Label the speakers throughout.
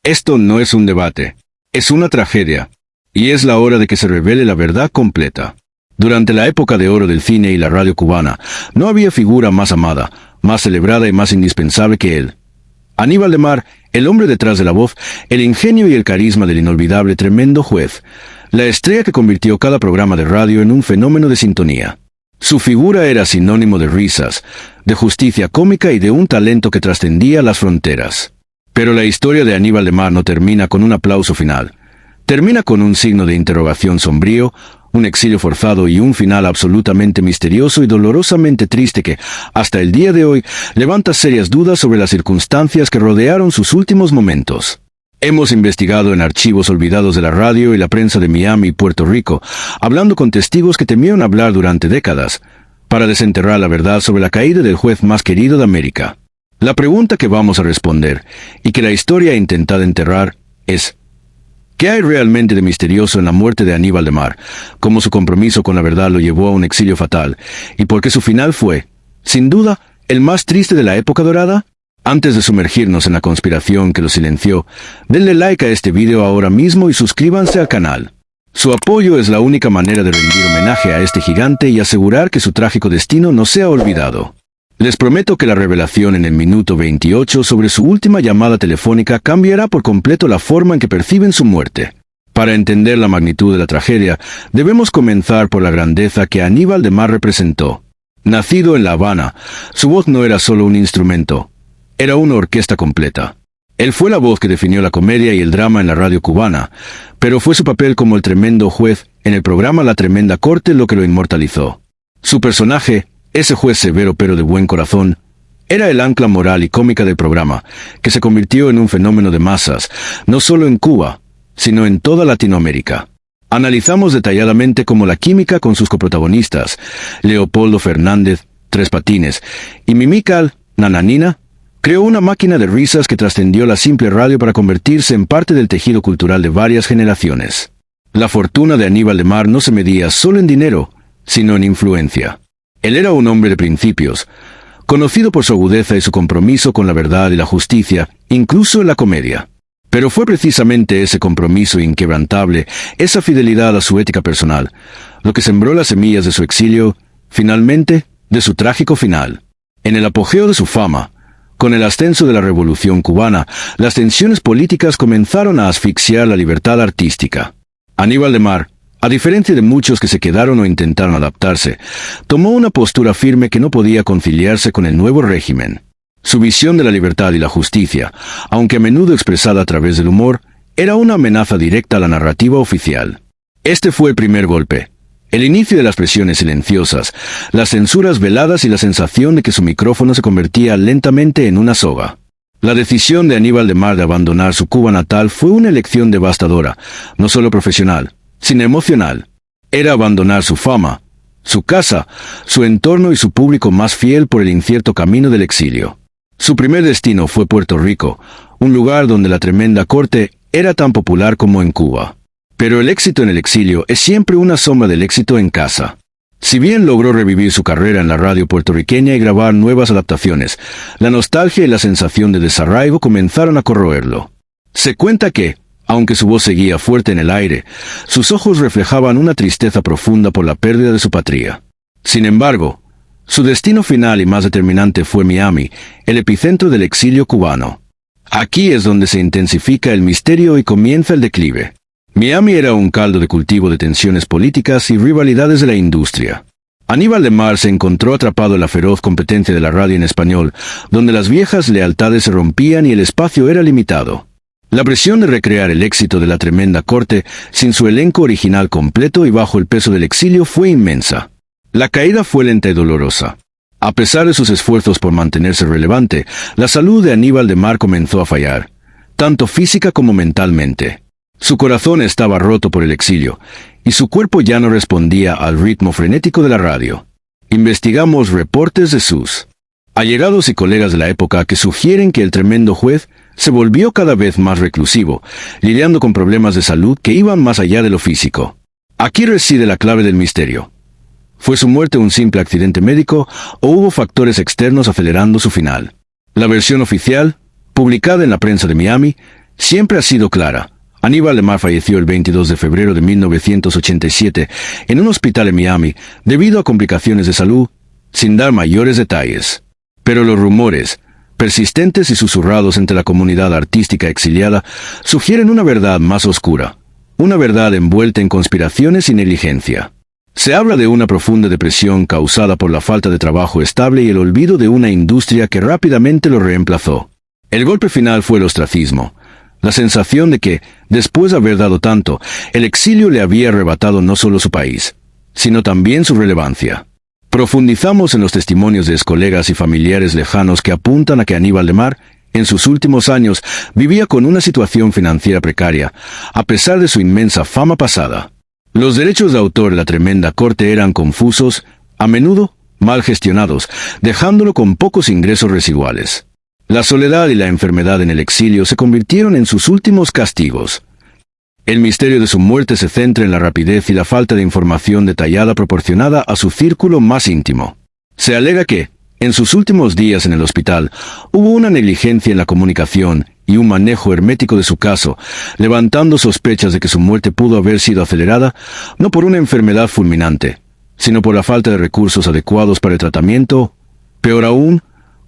Speaker 1: Esto no es un debate, es una tragedia, y es la hora de que se revele la verdad completa. Durante la época de oro del cine y la radio cubana, no había figura más amada, más celebrada y más indispensable que él. Aníbal de Mar, el hombre detrás de la voz, el ingenio y el carisma del inolvidable Tremendo Juez, la estrella que convirtió cada programa de radio en un fenómeno de sintonía. Su figura era sinónimo de risas, de justicia cómica y de un talento que trascendía las fronteras. Pero la historia de Aníbal de Mar no termina con un aplauso final. Termina con un signo de interrogación sombrío, un exilio forzado y un final absolutamente misterioso y dolorosamente triste que, hasta el día de hoy, levanta serias dudas sobre las circunstancias que rodearon sus últimos momentos. Hemos investigado en archivos olvidados de la radio y la prensa de Miami y Puerto Rico, hablando con testigos que temieron hablar durante décadas, para desenterrar la verdad sobre la caída del juez más querido de América. La pregunta que vamos a responder, y que la historia ha intentado enterrar, es: ¿qué hay realmente de misterioso en la muerte de Aníbal de Mar? ¿Cómo su compromiso con la verdad lo llevó a un exilio fatal? ¿Y por qué su final fue, sin duda, el más triste de la época dorada? Antes de sumergirnos en la conspiración que lo silenció, denle like a este video ahora mismo y suscríbanse al canal. Su apoyo es la única manera de rendir homenaje a este gigante y asegurar que su trágico destino no sea olvidado. Les prometo que la revelación en el minuto 28 sobre su última llamada telefónica cambiará por completo la forma en que perciben su muerte. Para entender la magnitud de la tragedia, debemos comenzar por la grandeza que Aníbal de Mar representó. Nacido en La Habana, su voz no era solo un instrumento, era una orquesta completa. Él fue la voz que definió la comedia y el drama en la radio cubana, pero fue su papel como el tremendo juez en el programa La Tremenda Corte lo que lo inmortalizó. Su personaje, ese juez severo pero de buen corazón, era el ancla moral y cómica del programa, que se convirtió en un fenómeno de masas, no solo en Cuba, sino en toda Latinoamérica. Analizamos detalladamente cómo la química con sus coprotagonistas, Leopoldo Fernández, Tres Patines, y Mimical, Nananina, creó una máquina de risas que trascendió la simple radio para convertirse en parte del tejido cultural de varias generaciones. La fortuna de Aníbal de Mar no se medía solo en dinero, sino en influencia. Él era un hombre de principios, conocido por su agudeza y su compromiso con la verdad y la justicia, incluso en la comedia. Pero fue precisamente ese compromiso inquebrantable, esa fidelidad a su ética personal, lo que sembró las semillas de su exilio, finalmente, de su trágico final. En el apogeo de su fama, con el ascenso de la Revolución cubana, las tensiones políticas comenzaron a asfixiar la libertad artística. Aníbal de Mar, a diferencia de muchos que se quedaron o intentaron adaptarse, tomó una postura firme que no podía conciliarse con el nuevo régimen. Su visión de la libertad y la justicia, aunque a menudo expresada a través del humor, era una amenaza directa a la narrativa oficial. Este fue el primer golpe. El inicio de las presiones silenciosas, las censuras veladas y la sensación de que su micrófono se convertía lentamente en una soga. La decisión de Aníbal de Mar de abandonar su Cuba natal fue una elección devastadora, no solo profesional, sino emocional. Era abandonar su fama, su casa, su entorno y su público más fiel por el incierto camino del exilio. Su primer destino fue Puerto Rico, un lugar donde la Tremenda Corte era tan popular como en Cuba. Pero el éxito en el exilio es siempre una sombra del éxito en casa. Si bien logró revivir su carrera en la radio puertorriqueña y grabar nuevas adaptaciones, la nostalgia y la sensación de desarraigo comenzaron a corroerlo. Se cuenta que, aunque su voz seguía fuerte en el aire, sus ojos reflejaban una tristeza profunda por la pérdida de su patria. Sin embargo, su destino final y más determinante fue Miami, el epicentro del exilio cubano. Aquí es donde se intensifica el misterio y comienza el declive. Miami era un caldo de cultivo de tensiones políticas y rivalidades de la industria. Aníbal de Mar se encontró atrapado en la feroz competencia de la radio en español, donde las viejas lealtades se rompían y el espacio era limitado. La presión de recrear el éxito de la Tremenda Corte, sin su elenco original completo y bajo el peso del exilio, fue inmensa. La caída fue lenta y dolorosa. A pesar de sus esfuerzos por mantenerse relevante, la salud de Aníbal de Mar comenzó a fallar, tanto física como mentalmente. Su corazón estaba roto por el exilio, y su cuerpo ya no respondía al ritmo frenético de la radio. Investigamos reportes de sus allegados y colegas de la época que sugieren que el tremendo juez se volvió cada vez más reclusivo, lidiando con problemas de salud que iban más allá de lo físico. Aquí reside la clave del misterio. ¿Fue su muerte un simple accidente médico o hubo factores externos acelerando su final? La versión oficial, publicada en la prensa de Miami, siempre ha sido clara. Aníbal Lemar falleció el 22 de febrero de 1987 en un hospital en Miami debido a complicaciones de salud, sin dar mayores detalles. Pero los rumores, persistentes y susurrados entre la comunidad artística exiliada, sugieren una verdad más oscura, una verdad envuelta en conspiraciones y negligencia. Se habla de una profunda depresión causada por la falta de trabajo estable y el olvido de una industria que rápidamente lo reemplazó. El golpe final fue el ostracismo, la sensación de que, después de haber dado tanto, el exilio le había arrebatado no solo su país, sino también su relevancia. Profundizamos en los testimonios de excolegas y familiares lejanos que apuntan a que Aníbal Lemar, en sus últimos años, vivía con una situación financiera precaria, a pesar de su inmensa fama pasada. Los derechos de autor de la tremenda corte eran confusos, a menudo mal gestionados, dejándolo con pocos ingresos residuales. La soledad y la enfermedad en el exilio se convirtieron en sus últimos castigos. El misterio de su muerte se centra en la rapidez y la falta de información detallada proporcionada a su círculo más íntimo. Se alega que, en sus últimos días en el hospital, hubo una negligencia en la comunicación y un manejo hermético de su caso, levantando sospechas de que su muerte pudo haber sido acelerada no por una enfermedad fulminante, sino por la falta de recursos adecuados para el tratamiento, peor aún,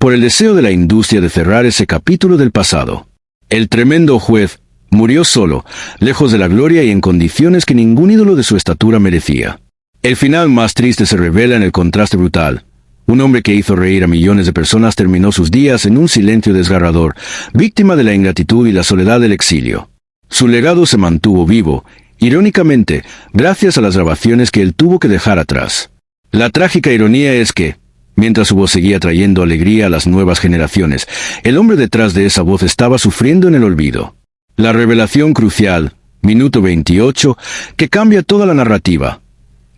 Speaker 1: por el deseo de la industria de cerrar ese capítulo del pasado. El tremendo juez murió solo, lejos de la gloria y en condiciones que ningún ídolo de su estatura merecía. El final más triste se revela en el contraste brutal. Un hombre que hizo reír a millones de personas terminó sus días en un silencio desgarrador, víctima de la ingratitud y la soledad del exilio. Su legado se mantuvo vivo, irónicamente, gracias a las grabaciones que él tuvo que dejar atrás. La trágica ironía es que, mientras su voz seguía trayendo alegría a las nuevas generaciones, el hombre detrás de esa voz estaba sufriendo en el olvido. La revelación crucial, minuto 28, que cambia toda la narrativa.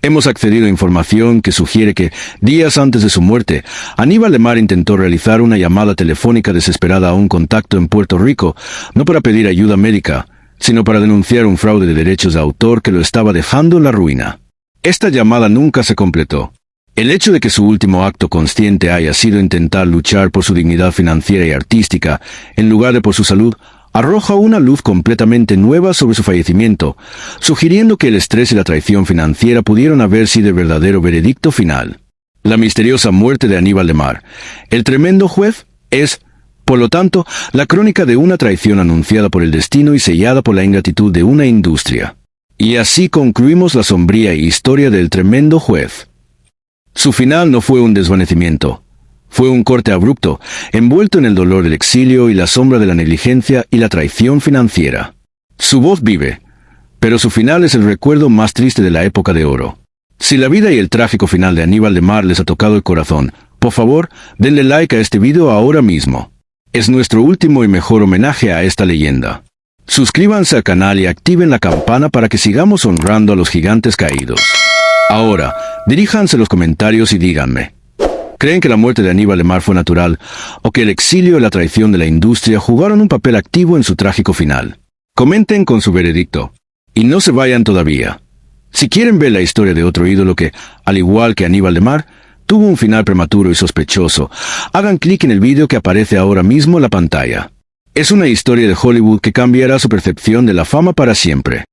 Speaker 1: Hemos accedido a información que sugiere que, días antes de su muerte, Aníbal Lemar intentó realizar una llamada telefónica desesperada a un contacto en Puerto Rico, no para pedir ayuda médica, sino para denunciar un fraude de derechos de autor que lo estaba dejando en la ruina. Esta llamada nunca se completó. El hecho de que su último acto consciente haya sido intentar luchar por su dignidad financiera y artística, en lugar de por su salud, arroja una luz completamente nueva sobre su fallecimiento, sugiriendo que el estrés y la traición financiera pudieron haber sido el verdadero veredicto final. La misteriosa muerte de Aníbal Lemar, el tremendo juez, es, por lo tanto, la crónica de una traición anunciada por el destino y sellada por la ingratitud de una industria. Y así concluimos la sombría historia del tremendo juez. Su final no fue un desvanecimiento. Fue un corte abrupto, envuelto en el dolor del exilio y la sombra de la negligencia y la traición financiera. Su voz vive, pero su final es el recuerdo más triste de la época de oro. Si la vida y el trágico final de Aníbal Lemar les ha tocado el corazón, por favor, denle like a este video ahora mismo. Es nuestro último y mejor homenaje a esta leyenda. Suscríbanse al canal y activen la campana para que sigamos honrando a los gigantes caídos. Ahora, diríjanse a los comentarios y díganme, ¿creen que la muerte de Aníbal Lemar fue natural, o que el exilio y la traición de la industria jugaron un papel activo en su trágico final? Comenten con su veredicto. Y no se vayan todavía. Si quieren ver la historia de otro ídolo que, al igual que Aníbal Lemar, tuvo un final prematuro y sospechoso, hagan clic en el vídeo que aparece ahora mismo en la pantalla. Es una historia de Hollywood que cambiará su percepción de la fama para siempre.